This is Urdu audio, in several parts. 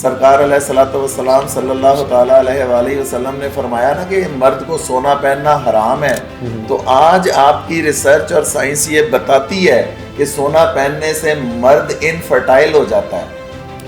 سرکار علیہ الصلوۃ والسلام صلی اللہ تعالیٰ علیہ وآلہ وسلم نے فرمایا نا کہ مرد کو سونا پہننا حرام ہے، تو آج آپ کی ریسرچ اور سائنس یہ بتاتی ہے کہ سونا پہننے سے مرد انفرٹائل ہو جاتا ہے،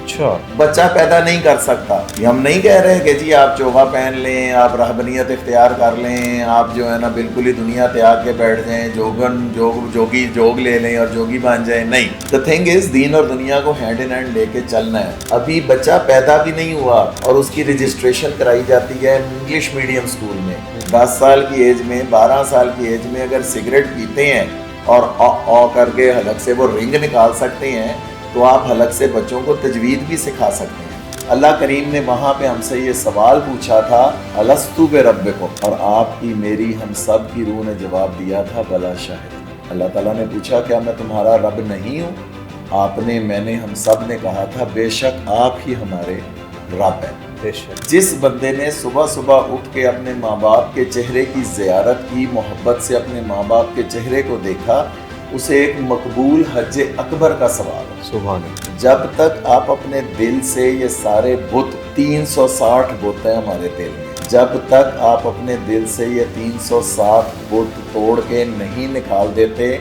اچھا بچہ پیدا نہیں کر سکتا۔ یہ ہم نہیں کہہ رہے کہ جی آپ چوغا پہن لیں، آپ رہبنیت اختیار کر لیں، آپ جو ہے نا بالکل ہی دنیا تیاگ کے بیٹھ جائیں، جوگ لے لیں اور جوگی بن جائیں، نہیں۔ دا تھنگ از دین اور دنیا کو ہینڈ ان ہینڈ لے کے چلنا ہے۔ ابھی بچہ پیدا بھی نہیں ہوا اور اس کی رجسٹریشن کرائی جاتی ہے انگلش میڈیم اسکول میں، 10 سال کی ایج میں، 12 سال کی ایج میں اگر سگریٹ پیتے ہیں اور او کر کے حلق سے وہ رنگ نکال سکتے ہیں تو آپ حلق سے بچوں کو تجوید بھی سکھا سکتے ہیں۔ اللہ کریم نے وہاں پہ ہم سے یہ سوال پوچھا تھا الستو بربکم، اور آپ کی میری ہم سب کی روح نے جواب دیا تھا بلا شاہد۔ اللہ تعالیٰ نے پوچھا کیا میں تمہارا رب نہیں ہوں؟ آپ نے، میں نے، ہم سب نے کہا تھا بے شک آپ ہی ہمارے رب ہیں۔ بے شک۔ جس بندے نے صبح صبح اٹھ کے اپنے ماں باپ کے چہرے کی زیارت کی، محبت سے اپنے ماں باپ کے چہرے کو دیکھا، اسے ایک مقبول حج اکبر کا ثواب ہے۔ سبحان اللہ۔ جب تک آپ اپنے دل سے یہ سارے بت، 360 بت ہیں ہمارے دل میں، جب تک آپ اپنے دل سے یہ 360 بت توڑ کے نہیں نکال دیتے،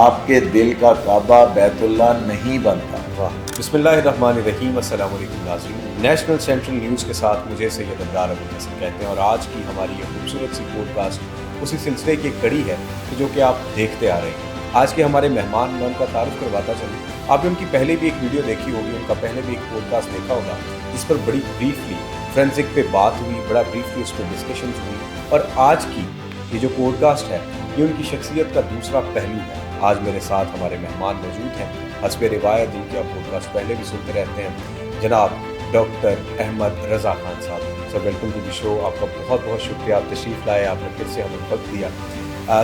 آپ کے دل کا کعبہ بیت اللہ نہیں بنتا۔ بسم اللہ الرحمن الرحیم۔ السلام علیکم ناظرین، نیشنل سینٹرل نیوز کے ساتھ مجھے سید ابرار ابو الحسن کہتے ہیں، اور آج کی ہماری یہ خوبصورت سی پوڈ کاسٹ اسی سلسلے کی ایک کڑی ہے جو کہ آپ دیکھتے آ رہے ہیں۔ آج کے ہمارے مہمان، میں ان کا تعارف کرواتا چلوں۔ آپ نے ان کی پہلے بھی ایک ویڈیو دیکھی ہوگی، ان کا پہلے بھی ایک پوڈ کاسٹ دیکھا ہوگا، جس پر بڑی بریفلی فرینزک پہ بات ہوئی، بڑا بریفلی اس پہ ڈسکشنز ہوئی، اور آج کی یہ جو پوڈ کاسٹ ہے یہ ان کی شخصیت کا دوسرا پہلو ہے۔ آج میرے ساتھ ہمارے مہمان موجود ہیں، حسب روایت جن کی آپ پوڈ کاسٹ پہلے بھی سنتے رہتے ہیں، جناب ڈاکٹر احمد رضا خان صاحب۔ سر ویلکم ٹو دی شو، آپ کا بہت بہت شکریہ، آپ تشریف لائے، آپ نے پھر سے ہمیں وقت دیا۔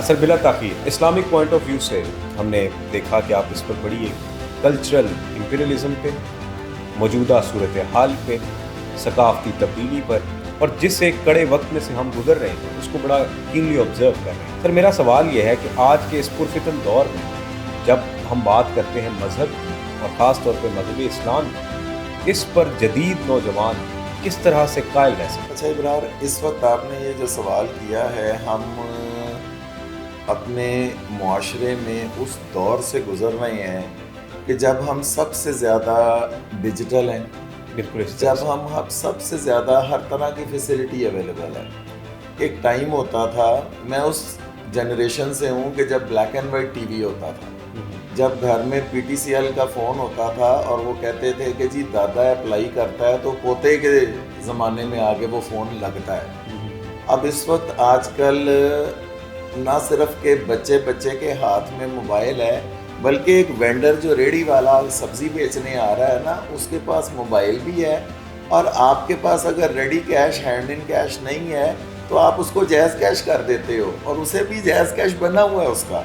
سر بلا تاخیر اسلامک پوائنٹ آف ویو سے ہم نے دیکھا کہ آپ اس پر بڑی ایک کلچرل امپیریلزم پہ، موجودہ صورتحال پہ، ثقافتی تبدیلی پر، اور جس ایک کڑے وقت میں سے ہم گزر رہے ہیں اس کو بڑا کینلی آبزرو کر رہے ہیں۔ سر میرا سوال یہ ہے کہ آج کے اس پرفتن دور میں جب ہم بات کرتے ہیں مذہب کی، اور خاص طور پہ مذہب اسلام کی، اس پر جدید نوجوان کس طرح سے قائل رہ سکتے؟ اچھا ابرار، اس وقت آپ نے یہ جو سوال کیا ہے، ہم اپنے معاشرے میں اس دور سے گزر رہے ہیں کہ جب ہم سب سے زیادہ ڈیجیٹل ہیں، بالکل، جب ہم سب سے زیادہ ہر طرح کی فیسلٹی اویلیبل ہے۔ ایک ٹائم ہوتا تھا، میں اس جنریشن سے ہوں کہ جب black and white T V ہوتا تھا، جب گھر میں پی ٹی سی ایل کا فون ہوتا تھا اور وہ کہتے تھے کہ جی دادا اپلائی کرتا ہے تو پوتے کے زمانے میں آگے وہ فون لگتا ہے۔ اب اس وقت آج کل نہ صرف کہ بچے کے ہاتھ میں موبائل ہے، بلکہ ایک وینڈر جو ریڑھی والا سبزی بیچنے آ رہا ہے نا، اس کے پاس موبائل بھی ہے، اور آپ کے پاس اگر ready cash, hand in cash نہیں ہے تو آپ اس کو جائز کیش کر دیتے ہو، اور اسے بھی جائز کیش بنا ہوا ہے اس کا۔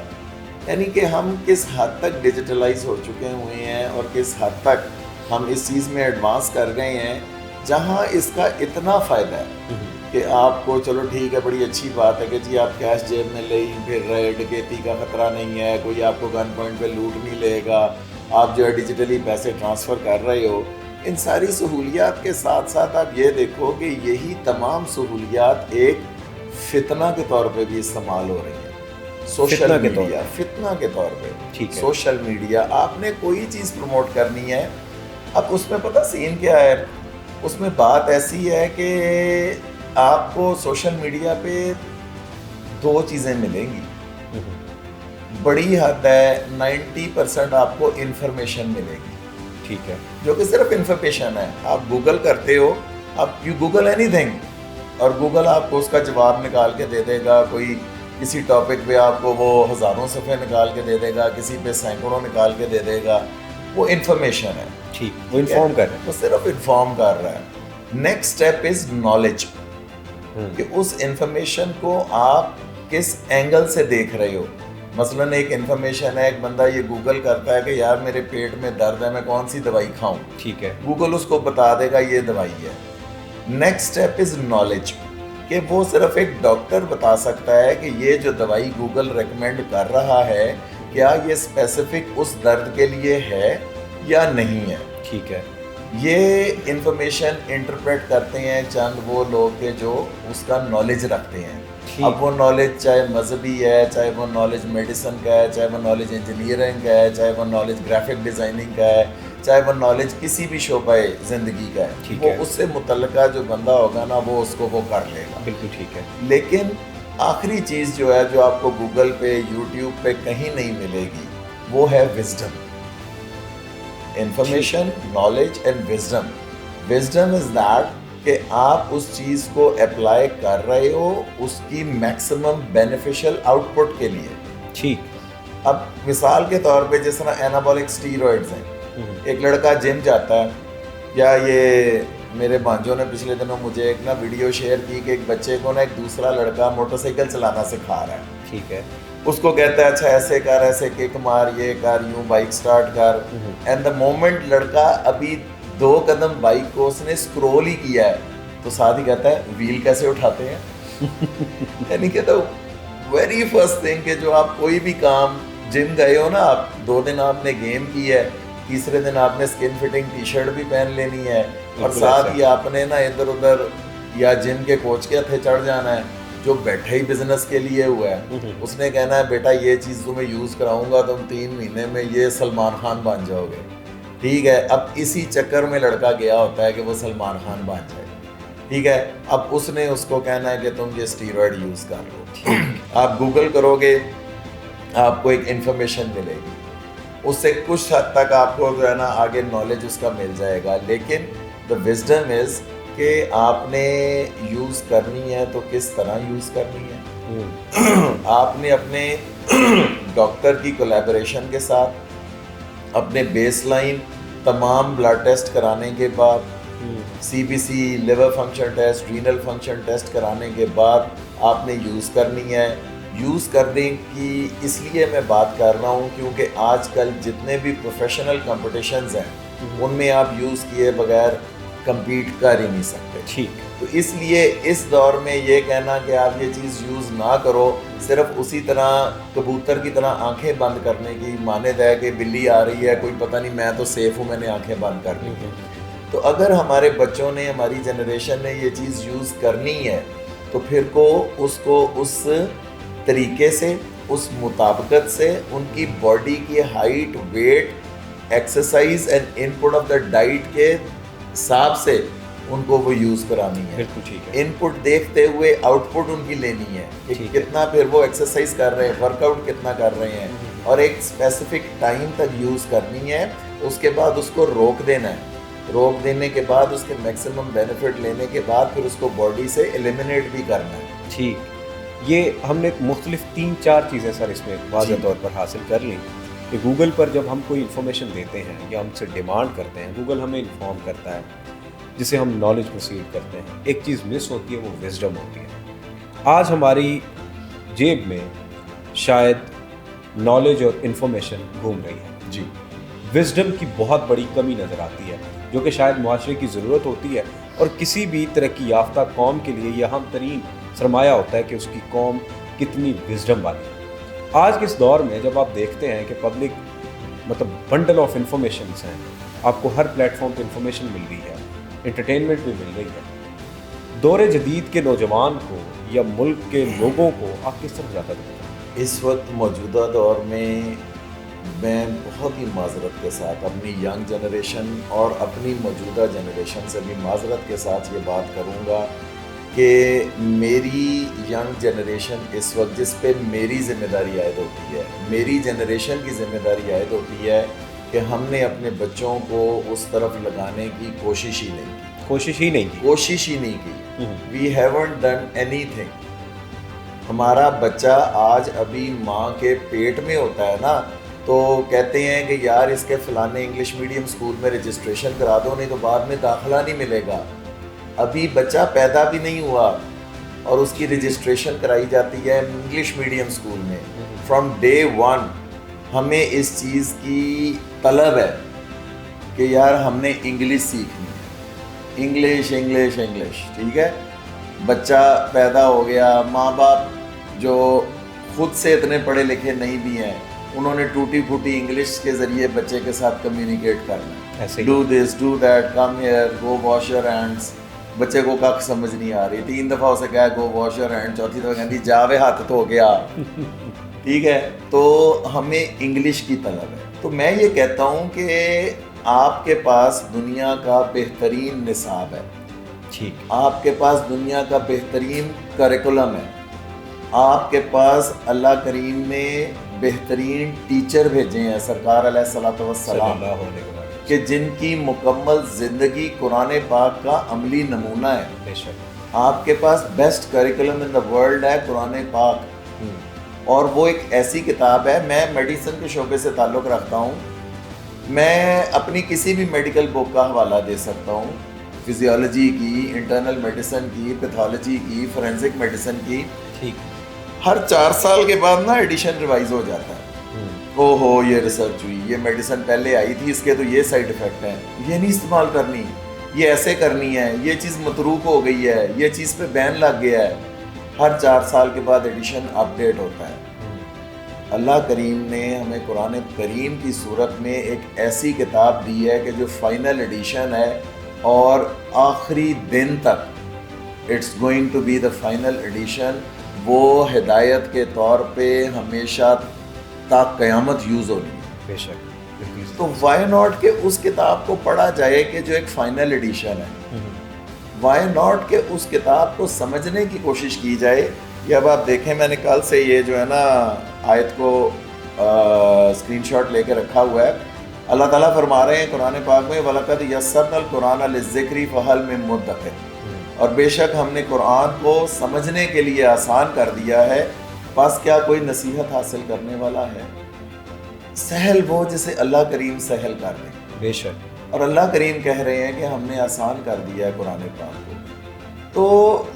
یعنی کہ ہم کس حد تک ڈیجیٹلائز ہو چکے ہوئے ہیں اور کس حد تک ہم اس چیز میں ایڈوانس کر گئے ہیں، جہاں اس کا اتنا فائدہ ہے کہ آپ کو، چلو ٹھیک ہے، بڑی اچھی بات ہے کہ جی آپ کیش جیب میں لے ہی پھر رہے، ڈکیتی کا خطرہ نہیں ہے، کوئی آپ کو گن پوائنٹ پہ لوٹ نہیں لے گا، آپ جو ہے ڈیجیٹلی پیسے ٹرانسفر کر رہے ہو۔ ان ساری سہولیات کے ساتھ ساتھ آپ یہ دیکھو کہ یہی تمام سہولیات ایک فتنہ کے طور پہ بھی استعمال ہو رہی ہیں۔ سوشل میڈیا فتنہ کے طور پہ، سوشل میڈیا، آپ نے کوئی چیز پروموٹ کرنی ہے، اب اس میں پتہ سین کیا ہے، اس میں بات ایسی ہے کہ آپ کو سوشل میڈیا پہ 2 چیزیں ملیں گی، بڑی حد ہے 90% آپ کو انفارمیشن ملے گی، ٹھیک ہے، جو کہ صرف انفارمیشن ہے۔ آپ گوگل کرتے ہو، آپ یو گوگل اینی تھنگ، اور گوگل آپ کو اس کا جواب نکال کے دے دے گا، کوئی کسی ٹاپک پہ آپ کو وہ ہزاروں صفحے نکال کے دے دے گا، کسی پہ سینکڑوں نکال کے دے دے گا، وہ انفارمیشن ہے، ٹھیک، وہ انفارم کر رہا ہے، وہ صرف انفارم کر رہا ہے۔ نیکسٹ اسٹیپ از نالج، کہ اس انفارمیشن کو آپ کس اینگل سے دیکھ رہے ہو۔ مثلاً ایک انفارمیشن ہے، ایک بندہ یہ گوگل کرتا ہے کہ یار میرے پیٹ میں درد ہے، میں کون سی دوائی کھاؤں، ٹھیک ہے، گوگل اس کو بتا دے گا یہ دوائی ہے۔ نیکسٹ اسٹیپ از نالج، کہ وہ صرف ایک ڈاکٹر بتا سکتا ہے کہ یہ جو دوائی گوگل ریکمینڈ کر رہا ہے کیا یہ اسپیسیفک اس درد کے لیے ہے یا نہیں ہے، ٹھیک ہے۔ یہ انفارمیشن انٹرپریٹ کرتے ہیں چند وہ لوگ کے جو اس کا نالج رکھتے ہیں. اب وہ نالج چاہے مذہبی ہے, چاہے وہ نالج میڈیسن کا ہے, چاہے وہ نالج انجینئرنگ کا ہے, چاہے وہ نالج گرافک ڈیزائننگ کا ہے, چاہے وہ نالج کسی بھی شعبہ زندگی کا ہے, وہ اس سے متعلقہ جو بندہ ہوگا نا وہ اس کو وہ کر لے گا. بالکل ٹھیک ہے. لیکن آخری چیز جو ہے جو آپ کو گوگل پہ, یوٹیوب پہ کہیں نہیں ملے گی, وہ ہے wisdom. Information, knowledge and wisdom. Wisdom is that کہ آپ اس چیز کو اپلائی کر رہے ہو اس کی میکسیمم بینیفیشل آؤٹ پٹ کے لیے. ٹھیک. اب مثال کے طور پہ جس طرح اینابولک اسٹیرائڈز ہیں, ایک لڑکا جم جاتا ہے, یا یہ میرے بھانجوں نے پچھلے دنوں مجھے ایک نا ویڈیو شیئر کی کہ ایک بچے کو نا ایک دوسرا لڑکا موٹر سائیکل چلانا سکھا رہا ہے. ٹھیک ہے. اس کو کہتا ہے اچھا ایسے کر, ایسے کک مار, یہ کر, یوں بائک سٹارٹ کر. اینڈ دا مومنٹ لڑکا ابھی 2 قدم بائک کو اس نے سکرول ہی کیا ہے تو ساتھ ہی کہتا ہے ویل کیسے اٹھاتے ہیں. یعنی کہتا ویری فرسٹ تھنگ کہ جو آپ کوئی بھی کام, جم گئے ہو نا آپ, 2 دن آپ نے گیم کی ہے, تیسرے دن آپ نے اسکن فٹنگ ٹی شرٹ بھی پہن لینی ہے, اور ساتھ ہی آپ نے نا ادھر ادھر یا جم کے کوچ کے ہتھے چڑھ جانا ہے. جو بیٹھے ہی بزنس کے لیے ہوا ہے اس نے کہنا ہے بیٹا یہ چیز تمہیں یوز کراؤں گا, تم 3 مہینے میں یہ سلمان خان بن جاؤ گے. ٹھیک ہے. اب اسی چکر میں لڑکا گیا ہوتا ہے کہ وہ سلمان خان بن جائے. ٹھیک ہے. اب اس نے اس کو کہنا ہے کہ تم یہ اسٹیرائڈ یوز کر لو. آپ گوگل کرو گے آپ کو ایک انفارمیشن ملے گی, اس سے کچھ حد تک آپ کو جو ہے نا آگے نالج اس کا مل جائے گا. لیکن دا وزڈم از کہ آپ نے یوز کرنی ہے تو کس طرح یوز کرنی ہے. آپ نے اپنے ڈاکٹر کی کولیبریشن کے ساتھ اپنے بیس لائن تمام بلڈ ٹیسٹ کرانے کے بعد, C B C, liver function test, renal function test کرانے کے بعد آپ نے یوز کرنی ہے. یوز کرنے کی اس لیے میں بات کر رہا ہوں کیونکہ آج کل جتنے بھی پروفیشنل کمپٹیشنز ہیں ان میں آپ یوز کیے بغیر کمپیٹ کر ہی نہیں سکتے. ٹھیک. تو اس لیے اس دور میں یہ کہنا کہ آپ یہ چیز یوز نہ کرو صرف اسی طرح کبوتر کی طرح آنکھیں بند کرنے کی مانند ہے کہ بلی آ رہی ہے, کوئی پتہ نہیں, میں تو سیف ہوں, میں نے آنکھیں بند کر لی. تو اگر ہمارے بچوں نے, ہماری جنریشن نے یہ چیز یوز کرنی ہے تو پھر اس کو اس طریقے سے, اس مطابقت سے, ان کی باڈی کی height, weight, exercise and input of the diet کے حساب سے ان کو وہ یوز کرانی ہے. بالکل ٹھیک ہے. ان پٹ دیکھتے ہوئے آؤٹ پٹ ان کی لینی ہے کہ کتنا پھر وہ ایکسرسائز کر رہے ہیں, ورک آؤٹ کتنا کر رہے ہیں, اور ایک اسپیسیفک ٹائم تک یوز کرنی ہے. اس کے بعد اس کو روک دینا ہے. روک دینے کے بعد اس کے میکسیمم بینیفٹ لینے کے بعد پھر اس کو باڈی سے ایلیمینیٹ بھی کرنا ہے. ٹھیک. یہ ہم نے مختلف 3-4 چیزیں سر اس میں واضح طور پر حاصل کر لیں کہ گوگل پر جب ہم کوئی انفارمیشن دیتے ہیں یا ہم سے ڈیمانڈ کرتے ہیں, گوگل ہمیں انفارم کرتا ہے جسے ہم نالج پروسیڈ کرتے ہیں. ایک چیز مس ہوتی ہے, وہ وزڈم ہوتی ہے. آج ہماری جیب میں شاید نالج اور انفارمیشن گھوم رہی ہے. جی. وزڈم کی بہت بڑی کمی نظر آتی ہے جو کہ شاید معاشرے کی ضرورت ہوتی ہے, اور کسی بھی ترقی یافتہ قوم کے لیے یہ اہم ترین سرمایہ ہوتا ہے کہ اس کی قوم کتنی وزڈم والی ہے. آج کے اس دور میں جب آپ دیکھتے ہیں کہ پبلک بنڈل آف انفارمیشنز ہیں, آپ کو ہر پلیٹ فارم پہ انفارمیشن مل رہی ہے, انٹرٹینمنٹ بھی مل رہی ہے, دور جدید کے نوجوان کو یا ملک کے لوگوں کو آپ کس طرح جاتا دیتے ہیں؟ اس وقت موجودہ دور میں بہت ہی معذرت کے ساتھ اپنی ینگ جنریشن اور اپنی موجودہ جنریشن سے بھی معذرت کے ساتھ یہ بات کروں گا کہ میری ینگ جنریشن اس وقت جس پہ میری ذمہ داری عائد ہوتی ہے, میری جنریشن کی ذمہ داری عائد ہوتی ہے کہ ہم نے اپنے بچوں کو اس طرف لگانے کی کوشش ہی نہیں کی. وی ہیونٹ ڈن اینی تھنگ. ہمارا بچہ آج ابھی ماں کے پیٹ میں ہوتا ہے نا, تو کہتے ہیں کہ یار اس کے فلانے انگلش میڈیم اسکول میں رجسٹریشن کرا دو نہیں تو بعد میں داخلہ نہیں ملے گا. ابھی بچہ پیدا بھی نہیں ہوا اور اس کی رجسٹریشن کرائی جاتی ہے انگلش میڈیم اسکول میں. فرام ڈے 1 ہمیں اس چیز کی طلب ہے کہ یار ہم نے انگلش سیکھنی ہے, انگلش. ٹھیک ہے. بچہ پیدا ہو گیا, ماں باپ جو خود سے اتنے پڑھے لکھے نہیں بھی ہیں, انہوں نے ٹوٹی پھوٹی انگلش کے ذریعے بچے کے ساتھ کمیونیکیٹ کرنا ہے. ایسے he do this do that come here go wash your hands. بچے کو کک سمجھ نہیں آ رہی, 3 دفعہ اسے کہا گو واش یور ہینڈ, چوتھی دفعہ کہتی جاوے ہاتھ دھو گیا. ٹھیک ہے, تو ہمیں انگلش کی طلب ہے. تو میں یہ کہتا ہوں کہ آپ کے پاس دنیا کا بہترین نصاب ہے, ٹھیک, آپ کے پاس دنیا کا بہترین کریکولم ہے, آپ کے پاس اللہ کریم نے بہترین ٹیچر بھیجے ہیں سرکار علیہ الصلوۃ صلی والسلام, اللہ علیہ وسلم, کہ جن کی مکمل زندگی قرآن پاک کا عملی نمونہ ہے. بے شک, آپ کے پاس best curriculum in the world ہے قرآن پاک, اور وہ ایک ایسی کتاب ہے. میں میڈیسن کے شعبے سے تعلق رکھتا ہوں, میں اپنی کسی بھی میڈیکل بک کا حوالہ دے سکتا ہوں, فزیولوجی کی, انٹرنل میڈیسن کی, پیتھولوجی کی, فورینسک میڈیسن کی. ٹھیک, ہر 4 سال کے بعد نا ایڈیشن ریوائز ہو جاتا ہے. او ہو یہ ریسرچ ہوئی, یہ میڈیسن پہلے آئی تھی, اس کے تو یہ سائیڈ ایفیکٹ ہیں, یہ نہیں استعمال کرنی, یہ ایسے کرنی ہے, یہ چیز متروک ہو گئی ہے, یہ چیز پہ بین لگ گیا ہے. ہر 4 سال کے بعد ایڈیشن اپ ڈیٹ ہوتا ہے. اللہ کریم نے ہمیں قرآن کریم کی صورت میں ایک ایسی کتاب دی ہے کہ جو فائنل ایڈیشن ہے, اور آخری دن تک it's going to be the final edition. وہ ہدایت کے طور پہ ہمیشہ تا قیامت یوز ہونی ہے. بے شک, بالکل. تو وائی ناٹ کہ اس کتاب کو پڑھا جائے کہ جو ایک فائنل ایڈیشن ہے, وائی ناٹ کہ اس کتاب کو سمجھنے کی کوشش کی جائے. یہ اب آپ دیکھیں, میں نے کل سے یہ جو ہے نا آیت کو اسکرین شاٹ لے کے رکھا ہوا ہے. اللہ تعالیٰ فرما رہے ہیں قرآن پاک میں وَلَقَدْ يَسَّرْنَا الْقُرْآنَ لِلذِّكْرِ فَهَلْ مِن مُدَّكِرٍ, اور بے شک ہم نے قرآن کو سمجھنے کے لیے آسان کر دیا ہے, بس کیا کوئی نصیحت حاصل کرنے والا ہے. سہل وہ جسے اللہ کریم سہل کر دے. بے شک, اور اللہ کریم کہہ رہے ہیں کہ ہم نے آسان کر دیا ہے قرآن پاک کو. تو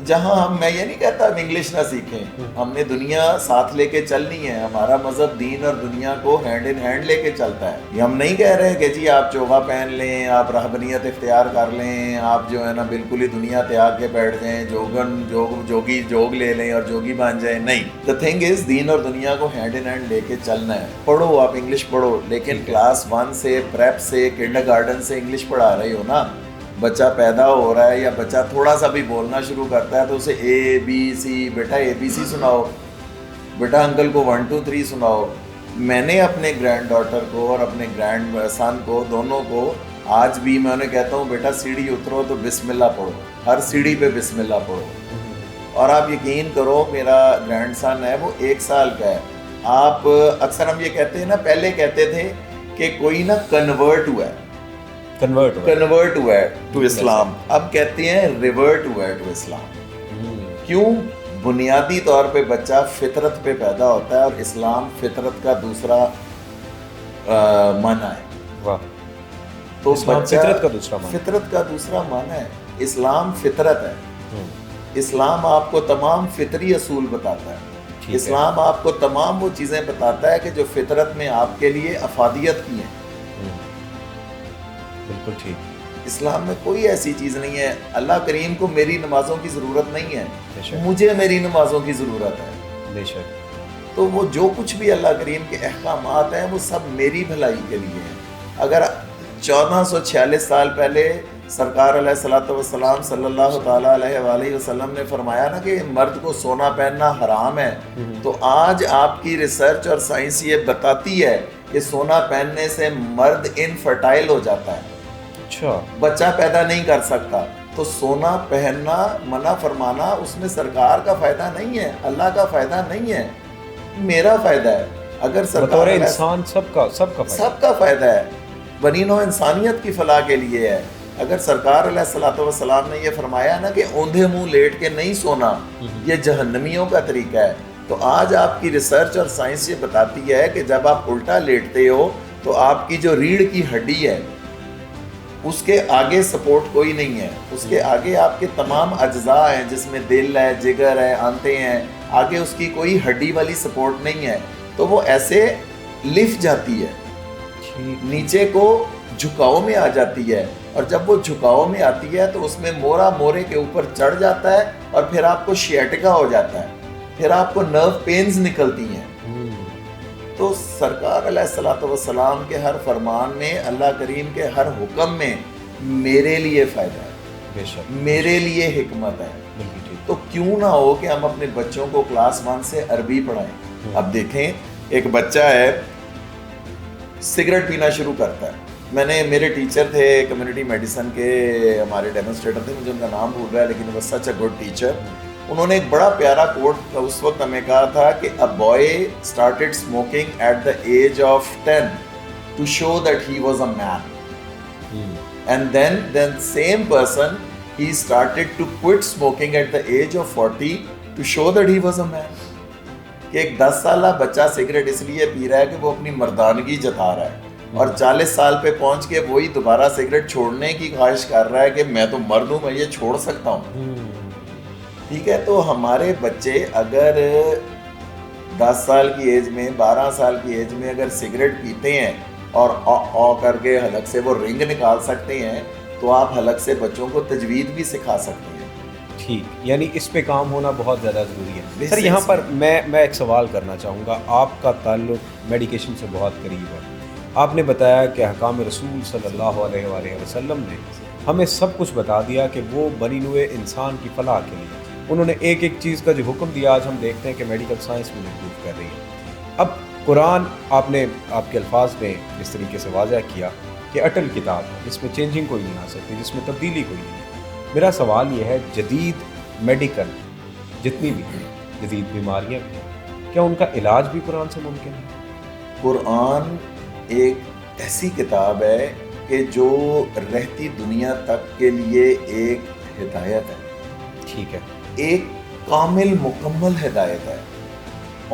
جہاں میں یہ نہیں کہتا ہم انگلش نہ سیکھیں, ہم نے دنیا ساتھ لے کے چلنی ہے. ہمارا مذہب دین اور دنیا کو ہینڈ ان ہینڈ لے کے چلتا ہے. یہ ہم نہیں کہہ رہے کہ جی آپ چوغا پہن لیں, آپ رہبنیت اختیار کر لیں, آپ جو ہے نا بالکل ہی دنیا تیاگ کے بیٹھ جائیں, جوگی جوگ لے لیں اور جوگی بن جائیں. نہیں, دا تھنگ از دین اور دنیا کو ہینڈ ان ہینڈ لے کے چلنا ہے. پڑھو, آپ انگلش پڑھو, لیکن کلاس 1 سے, پریپ سے, کنڈر گارڈن سے انگلش پڑھا رہے ہو نا. بچہ پیدا ہو رہا ہے یا بچہ تھوڑا سا بھی بولنا شروع کرتا ہے تو اسے اے بی سی, بیٹا اے بی سی سناؤ, بیٹا انکل کو 1 2 3 سناؤ. میں نے اپنے گرینڈ ڈاٹر کو اور اپنے گرینڈ سن کو, دونوں کو آج بھی میں انہیں کہتا ہوں بیٹا سیڑھی اترو تو بسم اللہ پڑھو, ہر سیڑھی پہ بسم اللہ پڑھو. اور آپ یقین کرو, میرا گرینڈ سن ہے وہ 1 سال کا ہے. آپ اکثر ہم یہ کہتے ہیں نا, پہلے کہتے تھے کہ کوئی نا کنورٹ ہوا ہے, کنورٹ ہوا ہے ٹو اسلام, اب کہتے ہیں ریورٹ ہوا ہے ٹو اسلام. کیوں؟ بنیادی طور پہ بچہ فطرت پہ پیدا ہوتا ہے, اور اسلام فطرت کا دوسرا معنی ہے. تو فطرت کا دوسرا معنی ہے. اسلام فطرت ہے. اسلام آپ کو تمام فطری اصول بتاتا ہے. اسلام آپ کو تمام وہ چیزیں بتاتا ہے کہ جو فطرت میں آپ کے لیے افادیت کی ہیں. بالکل ٹھیک. اسلام میں کوئی ایسی چیز نہیں ہے. اللہ کریم کو میری نمازوں کی ضرورت نہیں ہے, مجھے میری نمازوں کی ضرورت ہے. بے شک. تو وہ جو کچھ بھی اللہ کریم کے احکامات ہیں وہ سب میری بھلائی کے لیے ہیں. اگر 1446 سال پہلے سرکار علیہ الصلوۃ والسلام صلی اللہ تعالیٰ علیہ وآلہ وسلم نے فرمایا نا کہ مرد کو سونا پہننا حرام ہے, تو آج آپ کی ریسرچ اور سائنس یہ بتاتی ہے کہ سونا پہننے سے مرد انفرٹائل ہو جاتا ہے, اچھا, بچہ پیدا نہیں کر سکتا. تو سونا پہننا منع فرمانا اس میں سرکار کا فائدہ نہیں ہے, اللہ کا فائدہ نہیں ہے, میرا فائدہ ہے. اگر سرکار انسان سب کا فائدہ ہے, بنی نوع انسانیت کی فلاح کے لیے ہے. اگر سرکار علیہ الصلوۃ والسلام نے یہ فرمایا نا کہ اوندھے منہ لیٹ کے نہیں سونا, یہ جہنمیوں کا طریقہ ہے, تو آج آپ کی ریسرچ اور سائنس یہ بتاتی ہے کہ جب آپ الٹا لیٹتے ہو تو آپ کی جو ریڑھ کی ہڈی ہے اس کے آگے سپورٹ کوئی نہیں ہے. اس کے آگے آپ کے تمام اجزاء ہیں, جس میں دل ہے, جگر ہے, آنتیں ہیں, آگے اس کی کوئی ہڈی والی سپورٹ نہیں ہے. تو وہ ایسے لفٹ جاتی ہے, نیچے کو جھکاؤ میں آ جاتی ہے, اور جب وہ جھکاؤ میں آتی ہے تو اس میں مورا مورے کے اوپر چڑھ جاتا ہے, اور پھر آپ کو شیاٹکا ہو جاتا ہے, پھر آپ کو نرو پینز نکلتی ہیں. تو سرکار علیہ الصلوۃ والسلام کے ہر فرمان میں، اللہ کریم کے ہر حکم میں میرے لیے فائدہ ہے، بے شک، میرے لیے حکمت ہے. بالکل ٹھیک. تو کیوں نہ ہو کہ ہم اپنے بچوں کو کلاس 1 سے عربی پڑھائیں. اب دیکھیں ایک بچہ ہے سگریٹ پینا شروع کرتا ہے. میرے ٹیچر تھے کمیونٹی میڈیسن کے، ہمارے ڈیمونسٹریٹر تھے، مجھے ان کا نام بھول رہا ہے لیکن وہ سچ اے گڈ ٹیچر. انہوں نے ایک بڑا پیارا کوٹ اس وقت ہمیں کہا تھا کہ a boy started smoking at the age of 10 to show that he was a man. And then same person he started to quit smoking at the age of 40 to show that he was a man. کہ ایک 10 سالہ بچہ سگریٹ اس لیے پی رہا ہے کہ وہ اپنی مردانگی جتا رہا ہے، اور 40 سال پہ پہنچ کے وہی دوبارہ سگریٹ چھوڑنے کی خواہش کر رہا ہے کہ میں تو مرد ہوں، میں یہ چھوڑ سکتا ہوں. ٹھیک ہے، تو ہمارے بچے اگر 10 سال کی ایج میں، 12 سال کی ایج میں اگر سگریٹ پیتے ہیں اور او کر کے حلق سے وہ رنگ نکال سکتے ہیں، تو آپ حلق سے بچوں کو تجوید بھی سکھا سکتے ہیں. ٹھیک، یعنی اس پہ کام ہونا بہت زیادہ ضروری ہے. سر یہاں پر میں ایک سوال کرنا چاہوں گا. آپ کا تعلق میڈیکیشن سے بہت قریب ہے. آپ نے بتایا کہ احکام رسول صلی اللہ علیہ وآلہ وسلم نے ہمیں سب کچھ بتا دیا کہ وہ بنی نوع انسان کی فلاح کے لیے انہوں نے ایک ایک چیز کا جو حکم دیا آج ہم دیکھتے ہیں کہ میڈیکل سائنس میں امپروو کر رہی ہے. اب قرآن آپ نے آپ کے الفاظ میں اس طریقے سے واضح کیا کہ اٹل کتاب ہے جس میں چینجنگ کوئی نہیں آ سکتی، جس میں تبدیلی کوئی نہیں. میرا سوال یہ ہے جدید میڈیکل جتنی بھی ہیں، جدید بیماریاں بھی ہیں، کیا ان کا علاج بھی قرآن سے ممکن ہے؟ قرآن ایک ایسی کتاب ہے کہ جو رہتی دنیا تک کے لیے ایک ہدایت ہے. ٹھیک ہے، ایک کامل مکمل ہدایت ہے،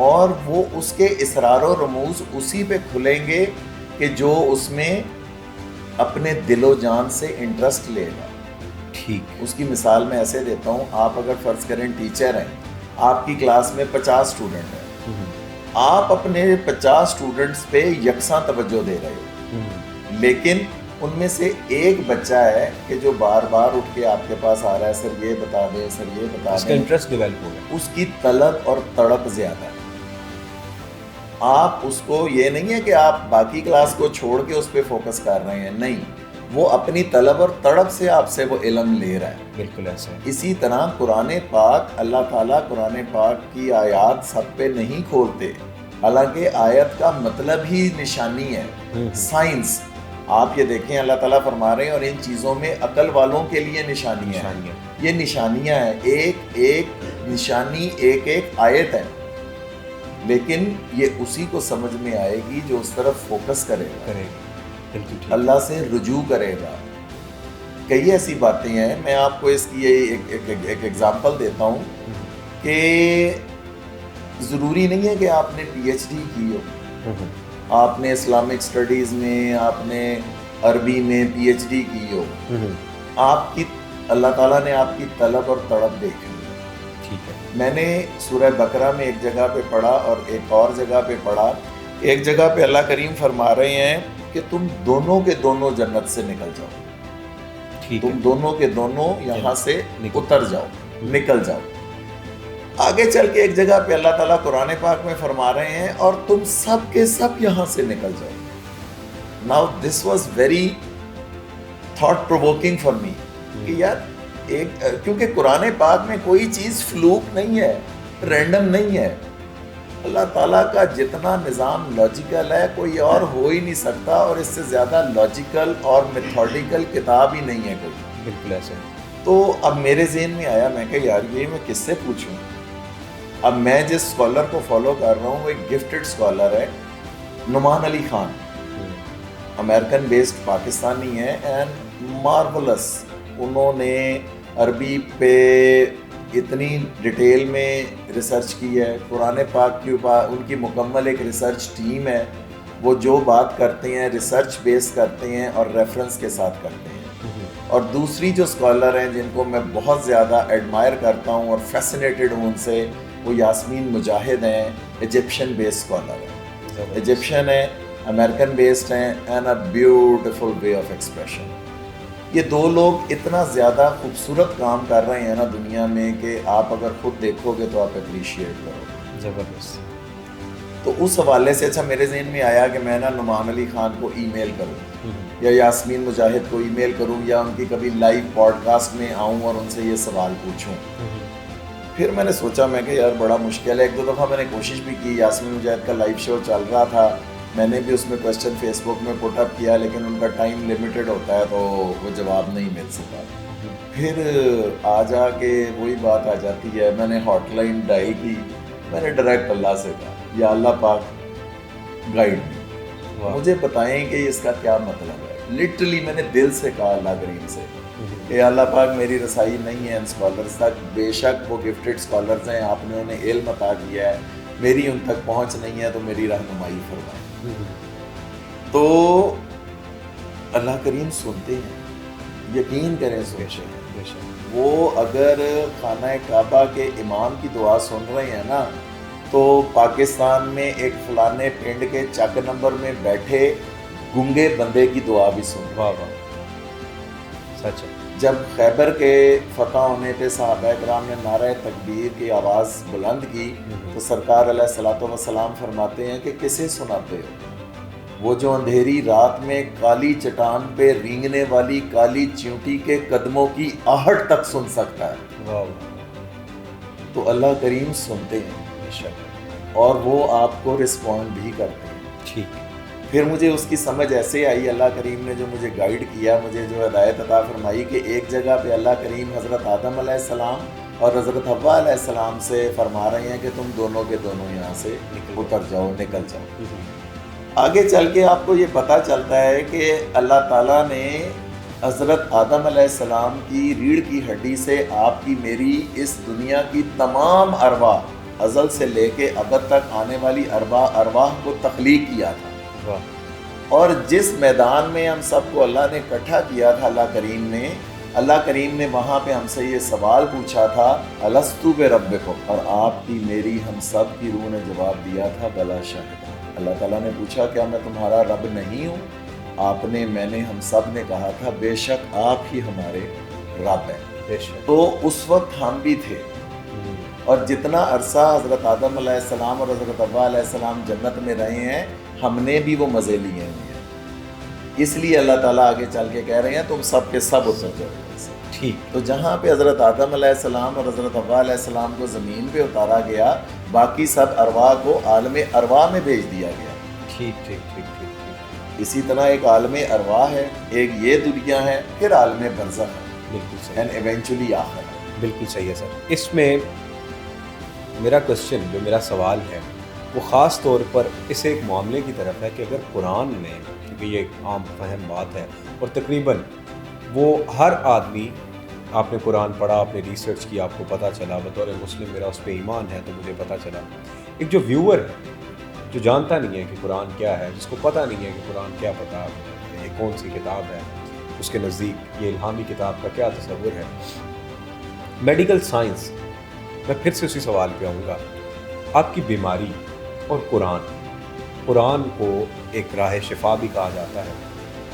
اور وہ اس کے اسرار و رموز اسی پہ کھلیں گے کہ جو اس میں اپنے دل و جان سے انٹرسٹ لے گا. ٹھیک، اس کی مثال میں ایسے دیتا ہوں. آپ اگر فرض کریں ٹیچر ہیں، آپ کی کلاس میں 50 اسٹوڈنٹ ہیں، آپ اپنے 50 اسٹوڈنٹس پہ یکساں توجہ دے رہے ہو، لیکن ان میں سے ایک بچہ ہے کہ جو بار بار اٹھ کے آپ کے پاس آ رہا ہے، سر یہ بتا دیں، سر یہ بتا اس کا دیں. انٹرسٹ ڈیولپ ہو گیا. اس کی طلب اور تڑپ زیادہ ہے. آپ اس کو یہ نہیں ہے کہ آپ باقی کلاس کو چھوڑ کے اس پہ فوکس کر رہے ہیں، نہیں، وہ اپنی طلب اور تڑپ سے آپ سے وہ علم لے رہا ہے. بالکل ایسا ہے. اسی طرح قرآن پاک، اللہ تعالیٰ قرآن پاک کی آیات سب پہ نہیں کھولتے، حالانکہ آیت کا مطلب ہی نشانی ہے، سائنس. آپ یہ دیکھیں اللہ تعالیٰ فرما رہے ہیں اور ان چیزوں میں عقل والوں کے لیے نشانیاں ہیں. یہ نشانیاں ہیں، ایک ایک نشانی ایک ایک آیت ہے، لیکن یہ اسی کو سمجھ میں آئے گی جو اس طرف فوکس کرے گا، اللہ سے رجوع کرے گا. کئی ایسی باتیں ہیں، میں آپ کو اس کی ایک ایگزامپل دیتا ہوں کہ ضروری نہیں ہے کہ آپ نے پی ایچ ڈی کی ہو، آپ نے اسلامک اسٹڈیز میں، آپ نے عربی میں پی ایچ ڈی کی ہو، آپ کی اللہ تعالیٰ نے آپ کی طلب اور تڑپ دیکھی. ٹھیک ہے، میں نے سورہ بقرہ میں ایک جگہ پہ پڑھا اور ایک اور جگہ پہ پڑھا. ایک جگہ پہ اللہ کریم فرما رہے ہیں کہ تم دونوں کے دونوں جنت سے نکل جاؤ، تم دونوں کے دونوں یہاں سے اتر جاؤ، نکل جاؤ. آگے چل کے ایک جگہ پہ اللہ تعالیٰ قرآن پاک میں فرما رہے ہیں اور تم سب کے سب یہاں سے نکل جاؤ. Now this was very thought provoking for me کہ یار کیونکہ قرآن پاک میں کوئی چیز فلوک نہیں ہے، رینڈم نہیں ہے. اللہ تعالیٰ کا جتنا نظام لاجیکل ہے کوئی اور ہو ہی نہیں سکتا، اور اس سے زیادہ لاجیکل اور میتھوڈیکل کتاب ہی نہیں ہے کوئی. بالکل ایسے. تو اب میرے ذہن میں آیا، میں کہ یار یہ میں کس سے پوچھوں. اب میں جس اسکالر کو فالو کر رہا ہوں وہ ایک گفٹڈ اسکالر ہے، نعمان علی خان، امریکن بیسڈ پاکستانی ہے، اینڈ مارولس. انہوں نے عربی پہ اتنی ڈیٹیل میں ریسرچ کی ہے، قرآن پاک کے اوپر ان کی مکمل ایک ریسرچ ٹیم ہے. وہ جو بات کرتے ہیں ریسرچ بیس کرتے ہیں اور ریفرنس کے ساتھ کرتے ہیں. اور دوسری جو اسکالر ہیں جن کو میں بہت زیادہ ایڈمائر کرتا ہوں اور فیسنیٹڈ ہوں ان سے، وہ یاسمین مجاہد ہیں، ایجپشن بیس اسکالر ہیں، ایجپشن ہیں، امریکن بیسڈ ہیں، and a beautiful way of expression. یہ دو لوگ اتنا زیادہ خوبصورت کام کر رہے ہیں نا دنیا میں کہ آپ اگر خود دیکھو گے تو آپ اپریشیٹ کرو. زبردست. تو اس حوالے سے اچھا میرے ذہن میں آیا کہ میں نا نعمان علی خان کو ای میل کروں یا یاسمین مجاہد کو ای میل کروں یا ان کی کبھی لائیو پوڈ کاسٹ میں آؤں اور ان سے یہ سوال پوچھوں. پھر میں نے سوچا میں کہ یار بڑا مشکل ہے. 1-2 دفعہ میں نے کوشش بھی کی, یاسمین مجاہد کا لائیو شو چل رہا تھا, میں نے بھی اس میں کویسچن فیس بک میں پٹ اپ کیا, لیکن ان کا ٹائم لمیٹڈ ہوتا ہے تو وہ جواب نہیں مل سکا. پھر آ جا کے وہی بات آ جاتی ہے, میں نے ہاٹ لائن ڈائل کی, میں نے ڈائریکٹ اللہ سے کہا یا اللہ پاک گائیڈ می, مجھے بتائیں کہ اس کا کیا مطلب ہے. لٹرلی میں نے دل سے کہا اللہ کریم سے کہ اللہ پاک میری رسائی نہیں ہے ان اسکالرس تک, بے شک وہ گفٹڈ اسکالرز ہیں, آپ نے انہیں علم عطا کیا ہے, میری ان تک پہنچ نہیں ہے, تو میری رہنمائی فرمائیں. تو اللہ کریم سنتے ہیں, یقین کریں سنتے ہیں. وہ اگر خانہ کعبہ کے امام کی دعا سن رہے ہیں نا, تو پاکستان میں ایک فلانے پنڈ کے چک نمبر میں بیٹھے گنگے بندے کی دعا بھی سن. واہ واہ, سچ ہے. جب خیبر کے فتح ہونے پہ صحابہ کرام نے نعرہ تکبیر کی آواز بلند کی تو سرکار علیہ الصلوۃ والسلام فرماتے ہیں کہ کسے سناتے ہو؟ وہ جو اندھیری رات میں کالی چٹان پہ رینگنے والی کالی چیونٹی کے قدموں کی آہٹ تک سن سکتا ہے. تو اللہ کریم سنتے ہیں اور وہ آپ کو رسپونڈ بھی کرتے ہیں. ٹھیک. پھر مجھے اس کی سمجھ ایسے آئی, اللہ کریم نے جو مجھے گائیڈ کیا, مجھے جو ہدایت عطا فرمائی کہ ایک جگہ پہ اللہ کریم حضرت آدم علیہ السلام اور حضرت حوا علیہ السلام سے فرما رہے ہیں کہ تم دونوں کے دونوں یہاں سے اتر جاؤ, نکل جاؤ. آگے چل کے آپ کو یہ پتہ چلتا ہے کہ اللہ تعالیٰ نے حضرت آدم علیہ السلام کی ریڑھ کی ہڈی سے آپ کی میری اس دنیا کی تمام ارواح ازل سے لے کے ابد تک آنے والی ارواح کو تخلیق کیا تھا. اور جس میدان میں ہم سب کو اللہ نے اکٹھا کیا تھا, اللہ کریم نے وہاں پہ ہم سے یہ سوال پوچھا تھا, الستو بربکم, اور آپ کی میری ہم سب کی روح نے جواب دیا تھا بلا شاہد. اللہ تعالیٰ نے پوچھا کیا میں تمہارا رب نہیں ہوں؟ آپ نے, میں نے, ہم سب نے کہا تھا بے شک آپ ہی ہمارے رب ہیں. تو اس وقت ہم بھی تھے, اور جتنا عرصہ حضرت آدم علیہ السلام اور حضرت حوا علیہ السلام جنت میں رہے ہیں, ہم نے بھی وہ مزے لیے ہوئے ہیں. اس لیے اللہ تعالیٰ آگے چل کے کہہ رہے ہیں تم سب کے سب اتر جاؤ. ٹھیک. تو جہاں پہ حضرت آدم علیہ السلام اور حضرت حوا علیہ السلام کو زمین پہ اتارا گیا, باقی سب ارواح کو عالم ارواح میں بھیج دیا گیا. ٹھیک ٹھیک ٹھیک ٹھیک. اسی طرح ایک عالم ارواح ہے, ایک یہ دنیا ہے, پھر عالم برزخ ہے. بالکل صحیح. اینڈ ایونچولی آخر. بالکل صحیح ہے سر. اس میں میرا کوشچن, جو میرا سوال ہے, وہ خاص طور پر اس ایک معاملے کی طرف ہے کہ اگر قرآن نے, کیونکہ یہ ایک عام فہم بات ہے اور تقریباً وہ ہر آدمی, آپ نے قرآن پڑھا, آپ نے ریسرچ کی, آپ کو پتہ چلا, بطور مسلم میرا اس پہ ایمان ہے تو مجھے پتہ چلا. ایک جو ویور ہے جو جانتا نہیں ہے کہ قرآن کیا ہے, جس کو پتہ نہیں ہے کہ قرآن کیا پتہ, یہ کون سی کتاب ہے, اس کے نزدیک یہ الہامی کتاب کا کیا تصور ہے. میڈیکل سائنس, میں پھر سے اسی سوال پہ آؤں گا, آپ کی بیماری اور قرآن کو ایک راہ شفا بھی کہا جاتا ہے.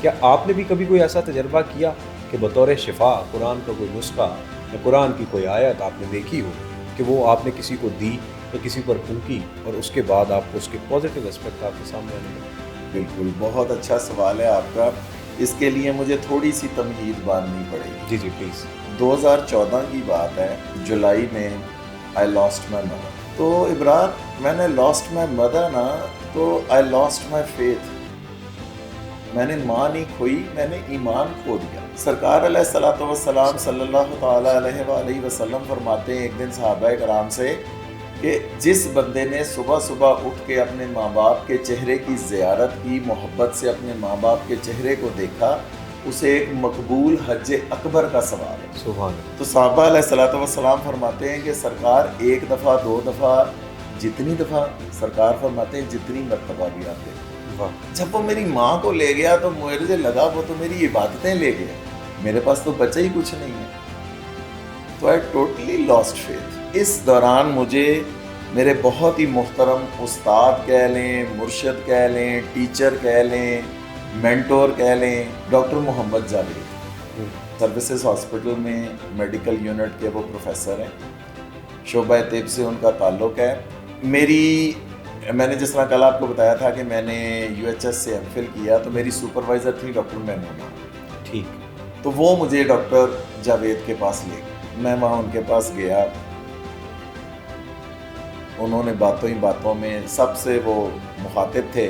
کیا آپ نے بھی کبھی کوئی ایسا تجربہ کیا کہ بطور شفا قرآن کا کوئی نسخہ یا قرآن کی کوئی آیت آپ نے دیکھی ہو کہ وہ آپ نے کسی کو دی یا کسی پر پھونکی اور اس کے بعد آپ کو اس کے پازیٹیو اسپیکٹ آپ کے سامنے آنے لگے؟ بالکل, بہت اچھا سوال ہے آپ کا. اس کے لیے مجھے تھوڑی سی تمہید باندھنی پڑے گی. جی جی پلیز. 2014 کی بات ہے, جولائی میں I lost my mother. تو عبران, میں نے lost my mother نا, تو I lost my faith. میں نے ماں نہیں کھوئی, میں نے ایمان کھو دیا. سرکار علیہ الصلوۃ والسلام صلی اللہ تعالیٰ علیہ وآلہ وسلم فرماتے ہیں ایک دن صحابہ کرام سے کہ جس بندے نے صبح صبح اٹھ کے اپنے ماں باپ کے چہرے کی زیارت کی, محبت سے اپنے ماں باپ کے چہرے کو دیکھا, اسے ایک مقبول حج اکبر کا ثواب ہے. سبحان اللہ. تو صحابہ علیہ الصلوۃ والسلام فرماتے ہیں کہ سرکار ایک دفعہ, 2 دفعہ, جتنی دفعہ, سرکار فرماتے ہیں جتنی مرتبہ بھی آتے ہیں. جب وہ میری ماں کو لے گیا تو مجھے لگا وہ تو میری عبادتیں لے گیا, میرے پاس تو بچہ ہی کچھ نہیں ہے. تو I totally lost faith. اس دوران مجھے میرے بہت ہی محترم استاد کہہ لیں, مرشد کہہ لیں, ٹیچر کہہ لیں, مینٹور کہہ لیں, ڈاکٹر محمد جاوید سروسز ہاسپٹل میں میڈیکل یونٹ کے وہ پروفیسر ہیں, شعبہ طب سے ان کا تعلق ہے. میری میں نے جس طرح کل آپ کو بتایا تھا کہ میں نے UHS سے MPhil کیا تو میری سپروائزر تھی ڈاکٹر میمونہ. ٹھیک. تو وہ مجھے ڈاکٹر جاوید کے پاس لے گئے. میں وہاں ان کے پاس گیا. انہوں نے باتوں ہی باتوں میں سب سے وہ مخاطب تھے,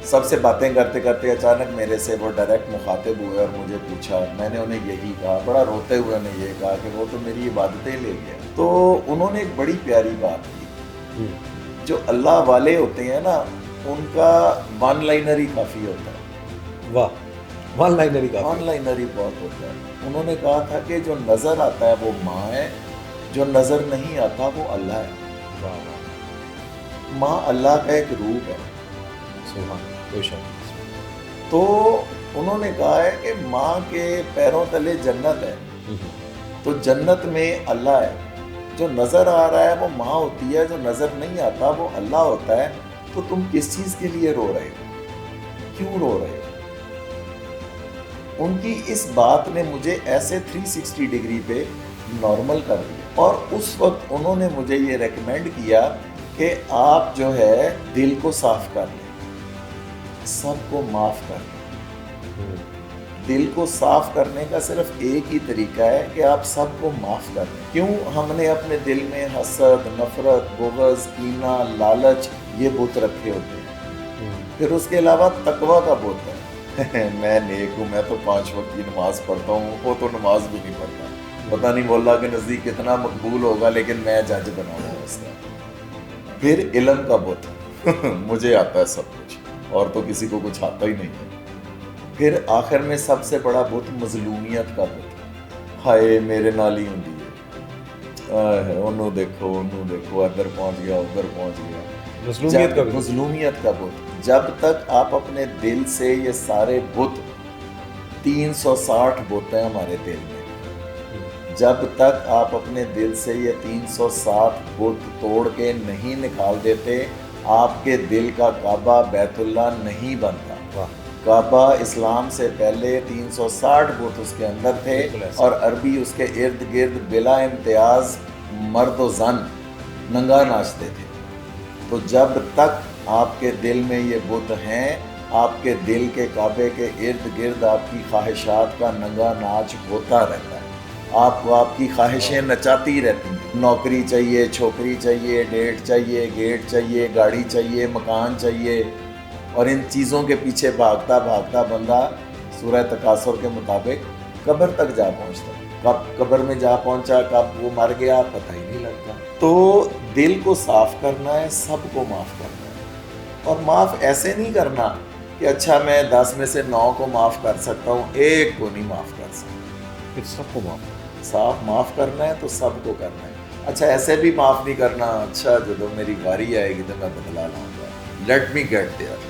سب سے باتیں کرتے کرتے اچانک میرے سے وہ ڈائریکٹ مخاطب ہوئے اور مجھے پوچھا. میں نے انہیں یہی کہا, بڑا روتے ہوئے انہیں یہ کہا کہ وہ تو میری عبادتیں لے گیا. تو انہوں نے ایک بڑی پیاری بات کی. جو اللہ والے ہوتے ہیں نا, ان کا ون لائنر ہی کافی ہوتا ہے. واہ, ون لائنر ہی ون لائنر ہی بہت ہوتا ہے. انہوں نے کہا تھا کہ جو نظر آتا ہے وہ ماں ہے, جو نظر نہیں آتا وہ اللہ ہے. ماں اللہ کا ایک روپ ہے. تو انہوں نے کہا ہے کہ ماں کے پیروں تلے جنت ہے, تو جنت میں اللہ ہے. جو نظر آ رہا ہے وہ ماں ہوتی ہے, جو نظر نہیں آتا وہ اللہ ہوتا ہے. تو تم کس چیز کے لیے رو رہے ہو, کیوں رو رہے ہو؟ ان کی اس بات نے مجھے ایسے 360 ڈگری پہ نارمل کر دیا. اور اس وقت انہوں نے مجھے یہ ریکمینڈ کیا کہ آپ جو ہے دل کو صاف کر لیں, سب کو معاف کر لیں. دل کو صاف کرنے کا صرف ایک ہی طریقہ ہے کہ آپ سب کو معاف کر دیں. کیوں ہم نے اپنے دل میں حسد, نفرت, بغض, کینہ, لالچ یہ بت رکھے ہوتے ہیں. پھر اس کے علاوہ تقویٰ کا بت ہے. میں نیک ہوں, میں تو 5 وقت کی نماز پڑھتا ہوں, وہ تو نماز بھی نہیں پڑھتا. پتہ نہیں وہ اللہ کے نزدیک کتنا مقبول ہوگا, لیکن میں جج بناؤں گا اس کا. پھر علم کا بت, مجھے آتا ہے سب کچھ اور تو کسی کو کچھ آتا ہی نہیں ہے. پھر آخر میں سب سے بڑا بت مظلومیت کا بت. ہائے میرے نال ہی ہوندی ہے, انہوں دیکھو ادھر پہنچ گیا, ادھر پہنچ گیا. مظلومیت کا بت. جب تک آپ اپنے دل سے یہ سارے بت, 360 بت ہیں ہمارے دل میں, جب تک آپ اپنے دل سے یہ 360 بت توڑ کے نہیں نکال دیتے, آپ کے دل کا کعبہ بیت اللہ نہیں بنتا. کعبہ اسلام سے پہلے 360 بت اس کے اندر تھے, اور عربی اس کے ارد گرد بلا امتیاز مرد و زن ننگا ناچتے تھے. تو جب تک آپ کے دل میں یہ بت ہیں, آپ کے دل کے کعبے کے ارد گرد آپ کی خواہشات کا ننگا ناچ ہوتا رہتا ہے. آپ کو آپ کی خواہشیں نچاتی رہتی ہیں. نوکری چاہیے, چھوکری چاہیے, ڈیٹ چاہیے, گیٹ چاہیے, گاڑی چاہیے, مکان چاہیے, اور ان چیزوں کے پیچھے بھاگتا بھاگتا بندہ سورہ تکاثر کے مطابق قبر تک جا پہنچتا. کب قبر میں جا پہنچا, کب وہ مر گیا, پتہ ہی نہیں لگتا. تو دل کو صاف کرنا ہے, سب کو معاف کرنا ہے. اور معاف ایسے نہیں کرنا کہ اچھا میں 10 میں سے 9 کو معاف کر سکتا ہوں, ایک کو نہیں معاف کر سکتا. پھر سب کو معاف کرنا ہے تو سب کو کرنا ہے. اچھا ایسے بھی معاف نہیں کرنا, اچھا جب میری باری آئے گی تو میں بدلا لاؤں گا, لیٹ می گیٹ دیئر,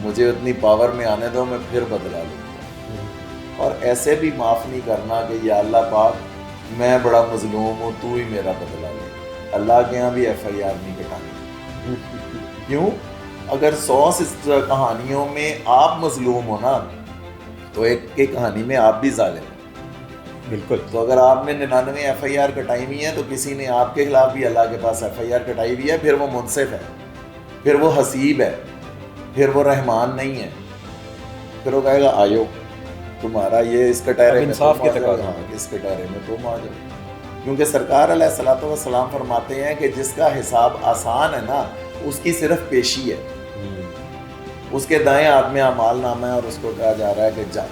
مجھے اتنی پاور میں آنے دو, میں پھر بدلا لوں گا. اور ایسے بھی معاف نہیں کرنا کہ یا اللہ پاک میں بڑا مظلوم ہوں, تو ہی میرا بدلا لے. اللہ کے یہاں بھی FIR نہیں کٹانی. کیوں؟ اگر 100 کہانیوں میں آپ مظلوم ہو نا, تو ایک کی کہانی میں آپ بھی ظالم ہیں. بالکل. تو اگر آپ نے 99 FIR کٹائی ہوئی ہیں, تو کسی نے آپ کے خلاف بھی اللہ کے پاس FIR کٹائی ہوئی ہے. پھر وہ منصف ہے, پھر وہ حسیب ہے, پھر وہ رحمان نہیں ہے. پھر وہ کہے گا آئیو تمہارا یہ اس کٹہرے میں انصاف کے تقاضا, اس کٹہرے میں تم آ جاؤ. کیونکہ سرکار علیہ الصلوۃ والسلام فرماتے ہیں کہ جس کا حساب آسان ہے نا, اس کی صرف پیشی ہے. اس کے دائیں ہاتھ میں اعمال نامہ ہے, اور اس کو کہا جا رہا ہے کہ جا.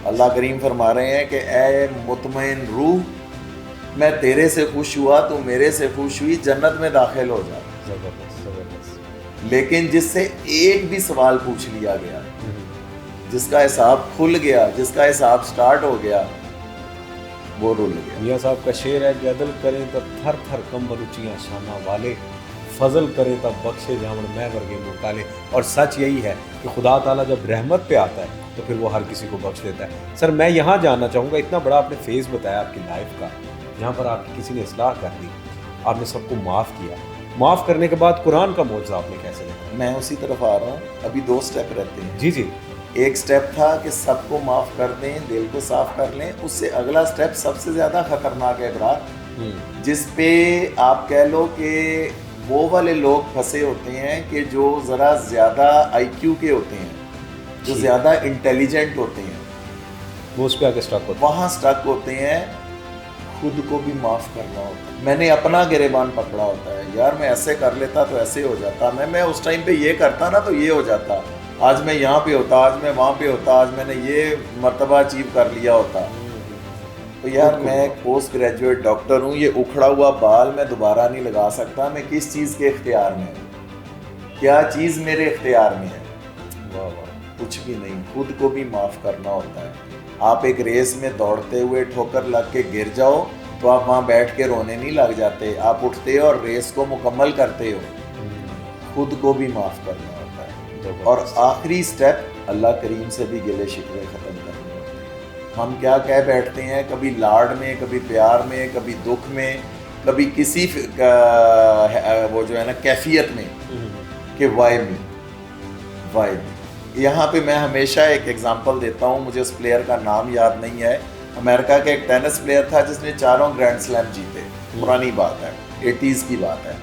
اللہ کریم فرما رہے ہیں کہ اے مطمئن روح, میں تیرے سے خوش ہوا, تو میرے سے خوش ہوئی, جنت میں داخل ہو جا. لیکن جس سے ایک بھی سوال پوچھ لیا گیا, جس کا حساب کھل گیا, جس کا حساب سٹارٹ ہو گیا, وہ رول گیا. میاں صاحب کا شعر ہے کہ عدل کریں تب تھر تھر کمبل اونچیاں شانہ والے, فضل کرے تب بخشے جامن میں ورگے منہ کالے. اور سچ یہی ہے کہ خدا تعالیٰ جب رحمت پہ آتا ہے تو پھر وہ ہر کسی کو بخش دیتا ہے. سر میں یہاں جاننا چاہوں گا, اتنا بڑا آپ نے فیز بتایا آپ کی لائف کا, یہاں پر آپ کی کسی نے اصلاح کر دی, آپ نے سب کو معاف کیا, معاف کرنے کے بعد قرآن کا معجزہ آپ نے کیسے دیکھا؟ میں اسی طرف آ رہا ہوں. ابھی 2 سٹیپ رہتے ہیں. جی. ایک سٹیپ تھا کہ سب کو معاف کر دیں, دل کو صاف کر لیں. اس سے اگلا سٹیپ سب سے زیادہ خطرناک ہے برات, جس پہ آپ کہہ لو کہ وہ والے لوگ پھنسے ہوتے ہیں کہ جو ذرا زیادہ آئی کیو کے ہوتے ہیں, جو زیادہ انٹیلیجنٹ ہوتے ہیں, وہ اس پہ آ کے اسٹک ہوتے ہیں, وہاں اسٹک ہوتے ہیں. خود کو بھی معاف کرنا ہوتا ہے. میں نے اپنا گریبان پکڑا ہوتا ہے, یار میں ایسے کر لیتا تو ایسے ہو جاتا, میں اس ٹائم پہ یہ کرتا نا تو یہ ہو جاتا, آج میں یہاں پہ ہوتا, آج میں وہاں پہ ہوتا, آج میں نے یہ مرتبہ اچیو کر لیا ہوتا. تو یار میں پوسٹ گریجویٹ ڈاکٹر ہوں, یہ اکھڑا ہوا بال میں دوبارہ نہیں لگا سکتا. میں کس چیز کے اختیار میں ہوں, کیا چیز میرے اختیار میں ہے؟ کچھ بھی نہیں. خود کو بھی معاف کرنا ہوتا ہے. آپ ایک ریس میں دوڑتے ہوئے ٹھوکر لگ کے گر جاؤ تو آپ وہاں بیٹھ کے رونے نہیں لگ جاتے, آپ اٹھتے ہو اور ریس کو مکمل کرتے ہو. خود کو بھی معاف کرنا ہوتا ہے. اور آخری سٹیپ, اللہ کریم سے بھی گلے شکوے ختم کرنے ہوتے ہیں. ہم کیا کہہ بیٹھتے ہیں, کبھی لاڈ میں, کبھی پیار میں, کبھی دکھ میں, کبھی کسی وہ جو ہے نا کیفیت میں, کہ وائی می. یہاں پہ میں ہمیشہ ایک ایگزامپل دیتا ہوں, مجھے اس پلیئر کا نام یاد نہیں ہے. امریکہ کا ایک ٹینس پلیئر تھا جس نے 4 گرینڈ سلیم جیتے. پرانی بات ہے, 80s کی بات ہے.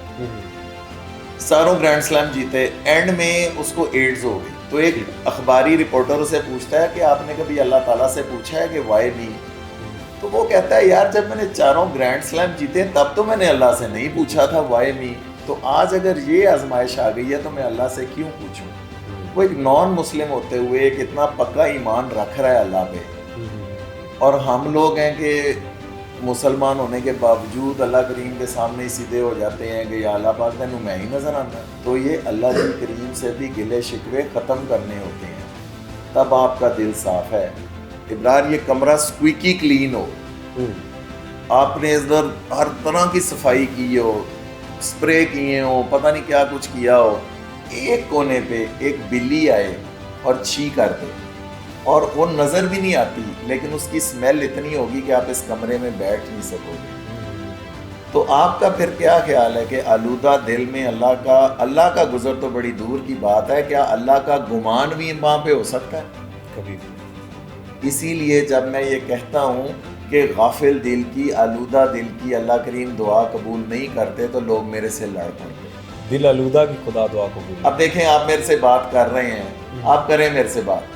4 گرینڈ سلیم جیتے, اینڈ میں اس کو ایڈز ہو گئی. تو ایک اخباری رپورٹر اسے پوچھتا ہے کہ آپ نے کبھی اللہ تعالیٰ سے پوچھا ہے کہ وائی می؟ تو وہ کہتا ہے یار جب میں نے 4 گرینڈ سلیم جیتے تب تو میں نے اللہ سے نہیں پوچھا تھا وائی می, تو آج اگر یہ آزمائش آ گئی ہے تو میں اللہ سے کیوں پوچھوں. وہ ایک نان مسلم ہوتے ہوئے ایک اتنا پکا ایمان رکھ رہا ہے اللہ پہ, اور ہم لوگ ہیں کہ مسلمان ہونے کے باوجود اللہ کریم کے سامنے ہی سیدھے ہو جاتے ہیں کہ یا اللہ پاک تینوں میں ہی نظر آنا. تو یہ اللہ کی کریم سے بھی گلے شکوے ختم کرنے ہوتے ہیں, تب آپ کا دل صاف ہے. ابرار یہ کمرہ سکویکی کلین ہو, آپ نے ادھر ہر طرح کی صفائی کی ہو, اسپرے کیے ہو, پتہ نہیں کیا کچھ کیا ہو, ایک کونے پہ ایک بلی آئے اور چھی کر دے, اور وہ نظر بھی نہیں آتی لیکن اس کی اسمیل اتنی ہوگی کہ آپ اس کمرے میں بیٹھ نہیں سکو گے. تو آپ کا پھر کیا خیال ہے کہ آلودہ دل میں اللہ کا گزر تو بڑی دور کی بات ہے, کیا اللہ کا گمان بھی وہاں پہ ہو سکتا ہے؟ کبھی بھی. اسی لیے جب میں یہ کہتا ہوں کہ غافل دل کی, آلودہ دل کی اللہ کریم دعا قبول نہیں کرتے تو لوگ میرے سے لڑ پڑتے. دل آلودہ کی خدا دعا قبول. اب دیکھیں آپ میرے سے بات کر رہے ہیں, آپ کریں میرے سے بات,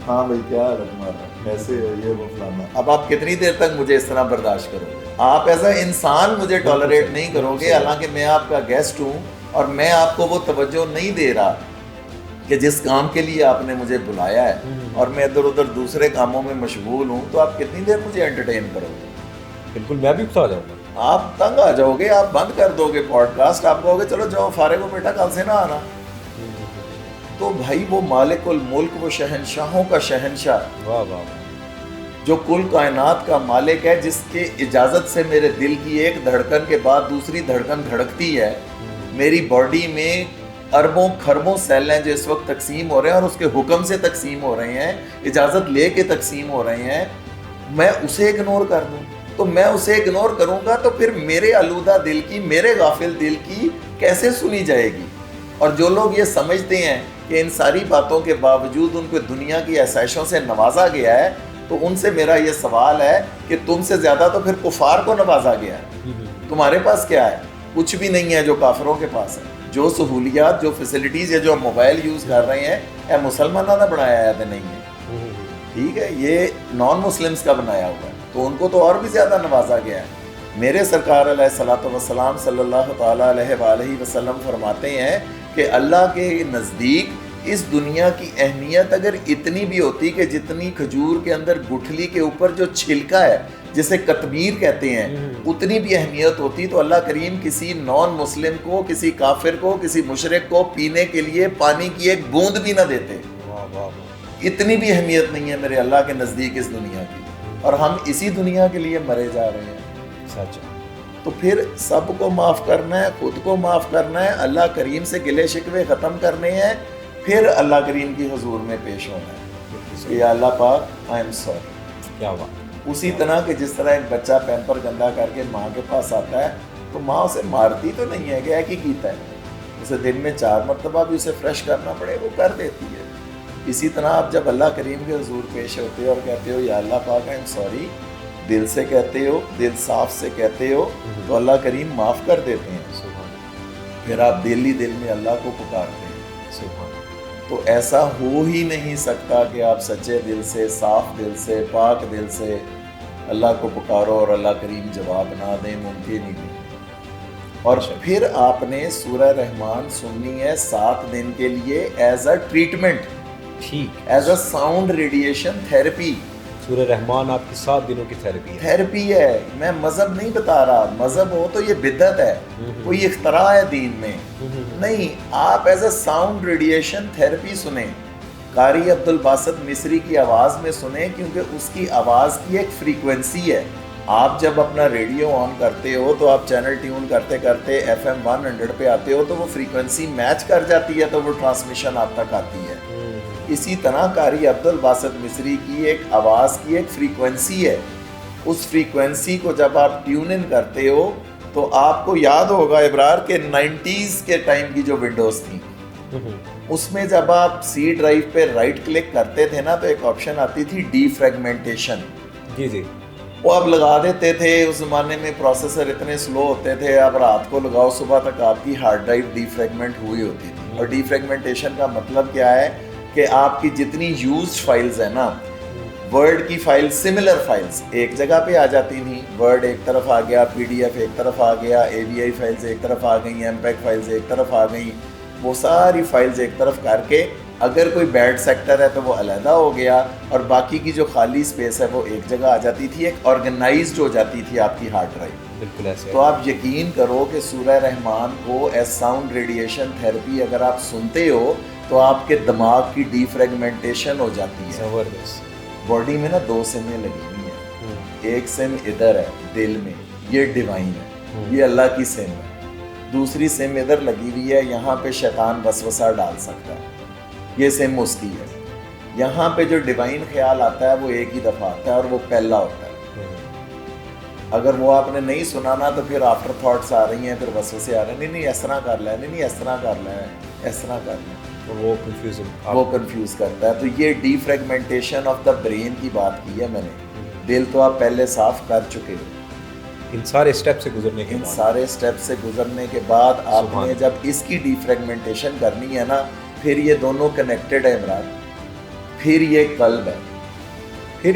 ہاں بھائی کیا رکھنا ہے, کیسے ہے یہ وہ فلانا. اب آپ کتنی دیر تک مجھے اس طرح برداشت کرو گے؟ آپ ایز اے انسان مجھے ٹالریٹ نہیں کرو گے, حالانکہ میں آپ کا گیسٹ ہوں اور میں آپ کو وہ توجہ نہیں دے رہا کہ جس کام کے لیے آپ نے مجھے بلایا ہے, اور میں ادھر ادھر دوسرے کاموں میں مشغول ہوں. تو آپ کتنی دیر مجھے انٹرٹین کرو گے؟ بالکل میں بھی اکتا جاؤں گا. آپ تنگ آ جاؤ گے, آپ بند کر دو گے پوڈ کاسٹ, آپ کہو گے چلو جاؤ فارغ ہو بیٹا, کل سے نہ آنا. تو بھائی وہ مالک الملک, وہ شہنشاہوں کا شہنشاہ, واہ واہ, جو کل کائنات کا مالک ہے, جس کے اجازت سے میرے دل کی ایک دھڑکن کے بعد دوسری دھڑکن دھڑکتی ہے. میری باڈی میں اربوں کھربوں سیل ہیں جو اس وقت تقسیم ہو رہے ہیں, اور اس کے حکم سے تقسیم ہو رہے ہیں, اجازت لے کے تقسیم ہو رہے ہیں. میں اسے اگنور کر دوں تو میں اسے اگنور کروں گا تو پھر میرے آلودہ دل کی, میرے غافل دل کی کیسے سنی جائے گی؟ اور جو لوگ یہ سمجھتے ہیں کہ ان ساری باتوں کے باوجود ان کو دنیا کی آسائشوں سے نوازا گیا ہے, تو ان سے میرا یہ سوال ہے کہ تم سے زیادہ تو پھر کفار کو نوازا گیا ہے. تمہارے پاس کیا ہے؟ کچھ بھی نہیں ہے جو کافروں کے پاس ہے. جو سہولیات, جو فیسلٹیز ہے, جو ہم موبائل یوز کر رہے ہیں, اے مسلمانوں نے بنایا ہے تو نہیں ہے, ٹھیک ہے, یہ نان مسلمس کا بنایا ہوا ہے, تو ان کو تو اور بھی زیادہ نوازا گیا ہے. میرے سرکار علیہ الصلوۃ والسلام صلی اللہ تعالیٰ علیہ وآلہ وسلم فرماتے ہیں کہ اللہ کے نزدیک اس دنیا کی اہمیت اگر اتنی بھی ہوتی کہ جتنی کھجور کے اندر گٹھلی کے اوپر جو چھلکا ہے جسے کتمیر کہتے ہیں, اتنی بھی اہمیت ہوتی تو اللہ کریم کسی نان مسلم کو, کسی کافر کو, کسی مشرک کو پینے کے لیے پانی کی ایک بوند بھی نہ دیتے. اتنی بھی اہمیت نہیں ہے میرے اللہ کے نزدیک اس دنیا کی, اور ہم اسی دنیا کے لیے مرے جا رہے ہیں. سچ. تو پھر سب کو معاف کرنا ہے, خود کو معاف کرنا ہے, اللہ کریم سے گلے شکوے ختم کرنے ہیں, پھر اللہ کریم کی حضور میں پیش ہونا ہے کہ یا اللہ پاک آئی ایم سوری. کیا بات. اسی طرح کہ جس طرح ایک بچہ پیمپر گندا کر کے ماں کے پاس آتا ہے تو ماں اسے مارتی تو نہیں ہے کہ ایک ہی کیتا ہے, اسے دن میں 4 مرتبہ بھی اسے فریش کرنا پڑے وہ کر دیتی ہے. اسی طرح آپ جب اللہ کریم کے حضور پیش ہوتے ہو اور کہتے ہو یا اللہ پاک آئی ایم سوری, دل سے کہتے ہو, دل صاف سے کہتے ہو, تو اللہ کریم معاف کر دیتے ہیں. پھر آپ دل ہی دل میں اللہ کو پکارتے ہیں. سبحان. تو ایسا ہو ہی نہیں سکتا کہ آپ سچے دل سے، صاف دل سے، پاک دل سے اللہ کو پکارو اور اللہ کریم جواب نہ دیں، ممکن ہی نہیں. اور پھر آپ نے سورہ رحمان سننی ہے 7 دن کے لیے ایز اے ٹریٹمنٹ، ٹھیک، as a sound radiation therapy. سورہ رحمان آپ کی 7 دنوں کی تھراپی ہے. میں مذہب نہیں بتا رہا، مذہب ہو تو یہ بدعت ہے، کوئی اختراع ہے دین میں نہیں. آپ as a sound radiation therapy سنیں. قاری عبد الباسط مصری کی آواز میں سنیں، کیونکہ اس کی آواز کی ایک فریکوینسی ہے. آپ جب اپنا ریڈیو آن کرتے ہو تو آپ چینل ٹیون کرتے کرتے FM 100 پہ آتے ہو تو وہ فریکوینسی میچ کر جاتی ہے، تو وہ ٹرانسمیشن آپ تک آتی ہے. اسی طرح قاری عبد الباسط مصری کی ایک آواز کی ایک فریکوینسی ہے. اس فریکوینسی کو جب آپ ٹیون ان کرتے ہو تو آپ کو یاد ہوگا ابرار کے 90s کے ٹائم کی جو ونڈوز تھیں، اس میں جب آپ سی ڈرائیو پہ رائٹ کلک کرتے تھے نا تو ایک آپشن آتی تھی ڈی فریگمنٹیشن. جی. وہ آپ لگا دیتے تھے. اس زمانے میں پروسیسر اتنے سلو ہوتے تھے، آپ رات کو لگاؤ صبح تک آپ کی ہارڈ ڈرائیو ڈی فریگمنٹ ہوئی ہوتی تھی. اور ڈی فریگمنٹیشن کا مطلب کیا ہے کہ آپ کی جتنی یوزڈ فائلز ہیں نا، ورڈ کی فائل، سملر فائلز ایک جگہ پہ آ جاتی تھیں. ورڈ ایک طرف آ گیا، PDF ایک طرف آ گیا، AVI فائلز ایک طرف آ گئیں، MPEG فائلز ایک طرف آ گئیں. وہ ساری فائلز ایک طرف کر کے اگر کوئی بیڈ سیکٹر ہے تو وہ علیحدہ ہو گیا، اور باقی کی جو خالی اسپیس ہے وہ ایک جگہ آ جاتی تھی، ایک آرگنائزڈ ہو جاتی تھی آپ کی ہارڈ ڈرائیو. بالکل ایسے. تو آپ یقین کرو کہ سورہ رحمان کو ایز ساؤنڈ ریڈیشن تھراپی اگر آپ سنتے ہو تو آپ کے دماغ کی ڈی فریگمنٹیشن ہو جاتی ہے. زبردست. باڈی میں نا 2 سمیں لگی ہوئی ہیں. ایک سم ادھر ہے دل میں، یہ ڈیوائن ہے، یہ اللہ کی سم ہے. دوسری سم ادھر لگی ہوئی ہے، یہاں پہ شیطان وسوسہ ڈال سکتا ہے، یہ سم اس کی ہے. یہاں پہ جو ڈیوائن خیال آتا ہے وہ ایک ہی دفعہ آتا ہے اور وہ پہلا ہوتا ہے. اگر وہ آپ نے نہیں سنا نا تو پھر آفٹر تھاٹس آ رہی ہیں، پھر وسوسے آ رہے ہیں، نہیں اس طرح کر لیں، نہیں اس طرح کر لیں، اس طرح کر لیں. وہ کنفیوز کرتا ہے. تو یہ D fragmentation of the brain کی بات کی ہے میں نے. دل تو آپ پہلے صاف کر چکے ہو. ان سارے اسٹیپ سے گزرنے کے بعد آپ نے جب اس کی ڈی فریگمنٹیشن کرنی ہے نا، پھر یہ دونوں کنیکٹڈ ہے عمران. پھر یہ قلب ہے، پھر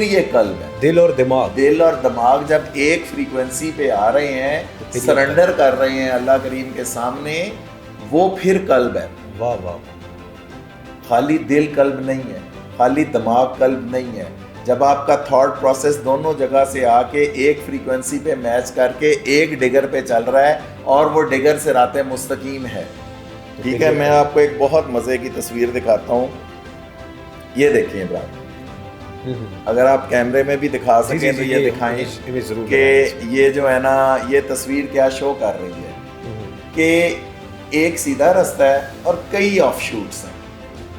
یہ قلب ہے. دل اور دماغ جب ایک فریکوینسی پہ آ رہے ہیں، سرنڈر کر رہے ہیں اللہ کریم کے سامنے، وہ پھر قلب ہے. واہ واہ. خالی دل قلب نہیں ہے، خالی دماغ قلب نہیں ہے. جب آپ کا تھاٹ پروسیس دونوں جگہ سے آ کے ایک فریکوینسی پہ میچ کر کے ایک ڈگر پہ چل رہا ہے اور وہ ڈگر صراط مستقیم ہے. ٹھیک ہے، میں آپ کو ایک بہت مزے کی تصویر دکھاتا ہوں. یہ دیکھیں ابراہیم، اگر آپ کیمرے میں بھی دکھا سکیں تو یہ دکھائیں کہ یہ جو ہے نا، یہ تصویر کیا شو کر رہی ہے کہ ایک سیدھا رستہ ہے اور کئی آف شوٹس ہیں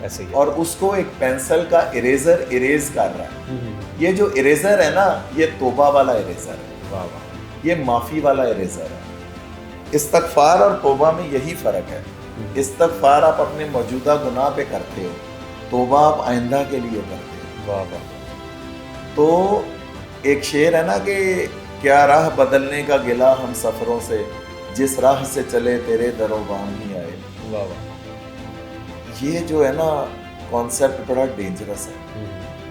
ایسے ہی، اور اس کو ایک پینسل کا اریزر اریز کر رہا ہے. یہ جو اریزر ہے نا، یہ توبہ والا اریزر ہے، یہ معافی والا اریزر ہے. استغفار اور توبہ میں یہی فرق ہے. استغفار آپ اپنے موجودہ گناہ پہ کرتے ہو، توبہ آپ آئندہ کے لیے کرتے ہو. تو ایک شعر ہے نا کہ کیا راہ بدلنے کا گلہ ہم سفروں سے، جس راہ سے چلے تیرے در و بام ہی آئے. یہ جو ہے نا کانسیپٹ بڑا ڈینجرس ہے.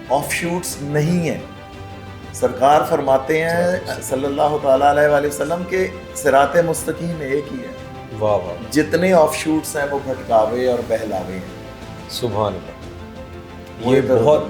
آف شوٹس نہیں ہیں. سرکار فرماتے ہیں صلی اللہ تعالیٰ علیہ وآلہ وسلم کے صراط مستقیم ایک ہی ہے. جتنے آف شوٹس ہیں وہ بھٹکاوے اور بہلاوے ہیں. سبحان اللہ. یہ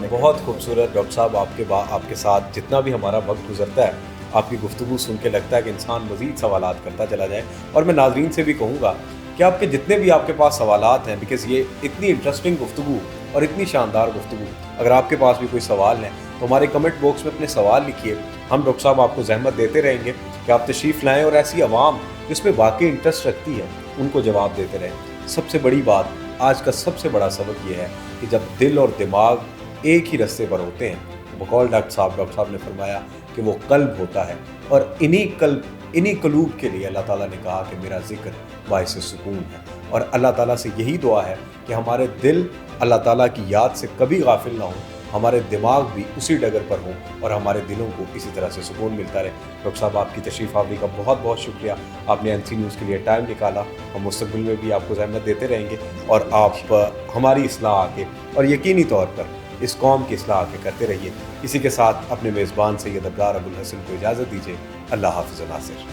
بہت خوبصورت. ڈاکٹر صاحب آپ کے ساتھ جتنا بھی ہمارا وقت گزرتا ہے، آپ کی گفتگو سن کے لگتا ہے کہ انسان مزید سوالات کرتا چلا جائے. اور میں ناظرین سے بھی کہوں گا کہ آپ کے جتنے بھی آپ کے پاس سوالات ہیں، بیکاز یہ اتنی انٹرسٹنگ گفتگو اور اتنی شاندار گفتگو، اگر آپ کے پاس بھی کوئی سوال ہیں تو ہمارے کمنٹ باکس میں اپنے سوال لکھیے. ہم ڈاکٹر صاحب آپ کو زحمت دیتے رہیں گے کہ آپ تشریف لائیں اور ایسی عوام جس میں واقعی انٹرسٹ رکھتی ہے ان کو جواب دیتے رہیں. سب سے بڑی بات، آج کا سب سے بڑا سبق یہ ہے کہ جب دل اور دماغ ایک ہی رستے پر ہوتے ہیں، بقول ڈاکٹر صاحب نے فرمایا کہ وہ قلب ہوتا ہے، اور انہی قلوب کے لیے اللہ تعالیٰ نے کہا کہ میرا ذکر باعث سکون ہے. اور اللہ تعالیٰ سے یہی دعا ہے کہ ہمارے دل اللہ تعالیٰ کی یاد سے کبھی غافل نہ ہوں، ہمارے دماغ بھی اسی ڈگر پر ہوں اور ہمارے دلوں کو اسی طرح سے سکون ملتا رہے۔ ڈاکٹر صاحب آپ کی تشریف آوری کا بہت بہت شکریہ، آپ نے NC نیوز کے لیے ٹائم نکالا، ہم مستقبل میں بھی آپ کو زحمت دیتے رہیں گے اور آپ ہماری اصلاح آگے اور یقینی طور پر اس قوم کی اصلاح آگے کرتے رہیے۔ اسی کے ساتھ اپنے میزبان سید ابرار ابوالحسن کو اجازت دیجیے۔ اللہ حافظ و ناصر۔